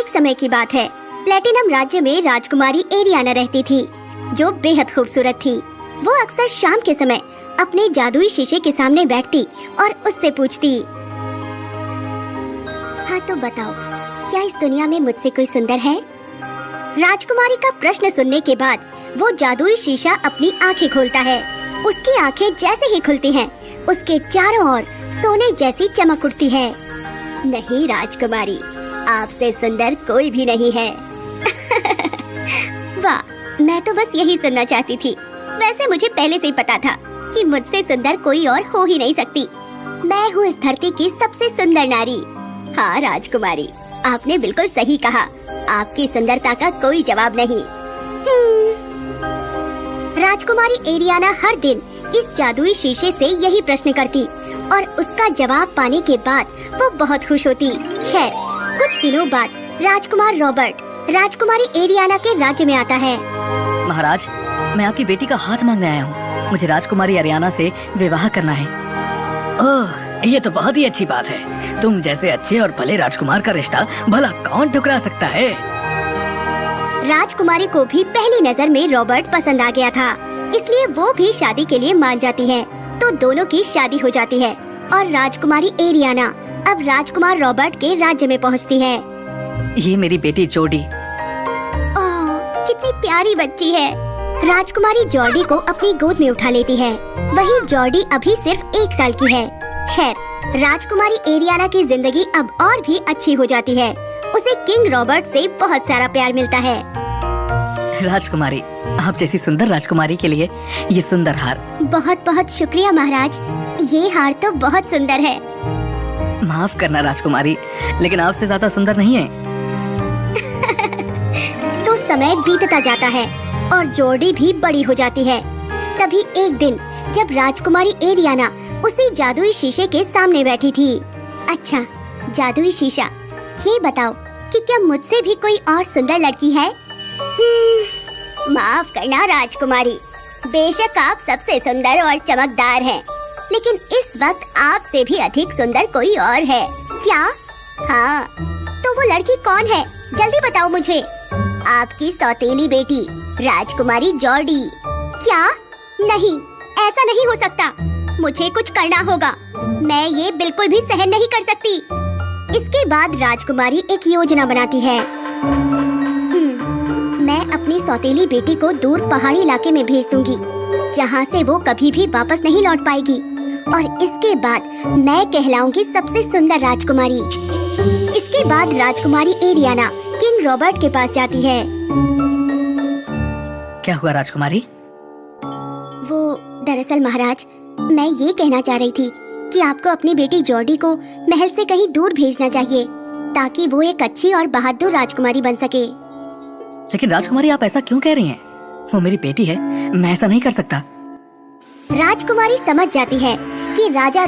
समय की बात है। प्लेटिनम राज्य में राजकुमारी एरियाना रहती थी, जो बेहद खूबसूरत थी। वो अक्सर शाम के समय अपने जादुई शीशे के सामने बैठती और उससे पूछती, हाँ तो बताओ, क्या इस दुनिया में मुझसे कोई सुंदर है? राजकुमारी का प्रश्न सुनने के बाद वो जादुई शीशा अपनी आंखें खोलता है। उसकी आंखें जैसे ही खुलती हैं, उसके चारों ओर सोने जैसी चमक उठती है। नहीं राजकुमारी, आपसे सुंदर कोई भी नहीं है। वाह, मैं तो बस यही सुनना चाहती थी। वैसे मुझे पहले से ही पता था कि मुझसे सुंदर कोई और हो ही नहीं सकती। मैं हूँ इस धरती की सबसे सुंदर नारी। हाँ राजकुमारी, आपने बिल्कुल सही कहा। आपकी सुंदरता का कोई जवाब नहीं। राजकुमारी एरियाना हर दिन इस जादुई शीशे से यही प्रश्न करती और उसका जवाब पाने के बाद वो बहुत खुश होती। खैर, कुछ दिनों बाद राजकुमार रॉबर्ट राजकुमारी एरियाना के राज्य में आता है। महाराज, मैं आपकी बेटी का हाथ मांगने आया हूँ। मुझे राजकुमारी एरियाना से विवाह करना है। ओह, ये तो बहुत ही अच्छी बात है। तुम जैसे अच्छे और भले राजकुमार का रिश्ता भला कौन ठुकरा सकता है? राजकुमारी को भी पहली नजर में रॉबर्ट पसंद आ गया था, इसलिए वो भी शादी के लिए मान जाती है। तो दोनों की शादी हो जाती है और राजकुमारी एरियाना अब राजकुमार रॉबर्ट के राज्य में पहुंचती है। ये मेरी बेटी जोडी। ओह, कितनी प्यारी बच्ची है। राजकुमारी जॉर्डी को अपनी गोद में उठा लेती है। वही जॉर्डी अभी सिर्फ 1 साल की है। खैर, राजकुमारी एरियाना की जिंदगी अब और भी अच्छी हो जाती है। उसे किंग रॉबर्ट से बहुत सारा प्यार मिलता है। राजकुमारी, आप जैसी सुंदर राजकुमारी के लिए ये सुंदर हार। बहुत बहुत शुक्रिया महाराज, ये हार तो बहुत सुंदर है। माफ करना राजकुमारी, लेकिन आपसे ज्यादा सुंदर नहीं है। तो समय बीतता जाता है और जॉर्डी भी बड़ी हो जाती है। तभी एक दिन जब राजकुमारी एरियाना उसी जादुई शीशे के सामने बैठी थी। अच्छा जादुई शीशा, ये बताओ कि क्या मुझसे भी कोई और सुंदर लड़की है? माफ करना राजकुमारी, बेशक आप सबसे सुंदर और चमकदार हैं, लेकिन इस वक्त आपसे भी अधिक सुंदर कोई और है। क्या? हाँ, तो वो लड़की कौन है? जल्दी बताओ मुझे। आपकी सौतेली बेटी राजकुमारी जॉर्डी। क्या? नहीं, ऐसा नहीं हो सकता। मुझे कुछ करना होगा। मैं ये बिल्कुल भी सहन नहीं कर सकती। इसके बाद राजकुमारी एक योजना बनाती है। मैं अपनी सौतेली बेटी को दूर पहाड़ी इलाके में भेज दूंगी, जहाँ से वो कभी भी वापस नहीं लौट पाएगी, और इसके बाद मैं कहलाऊंगी सबसे सुंदर राजकुमारी। इसके बाद राजकुमारी एरियाना किंग रॉबर्ट के पास जाती है। क्या हुआ राजकुमारी? वो दरअसल महाराज, मैं ये कहना चाह रही थी कि आपको अपनी बेटी जॉर्डी को महल से कहीं दूर भेजना चाहिए, ताकि वो एक अच्छी और बहादुर राजकुमारी बन सके। लेकिन राजकुमारी, आप ऐसा क्यों कह रही हैं? वो मेरी बेटी है, मैं ऐसा नहीं कर सकता। राजकुमारी समझ जाती है कि राजा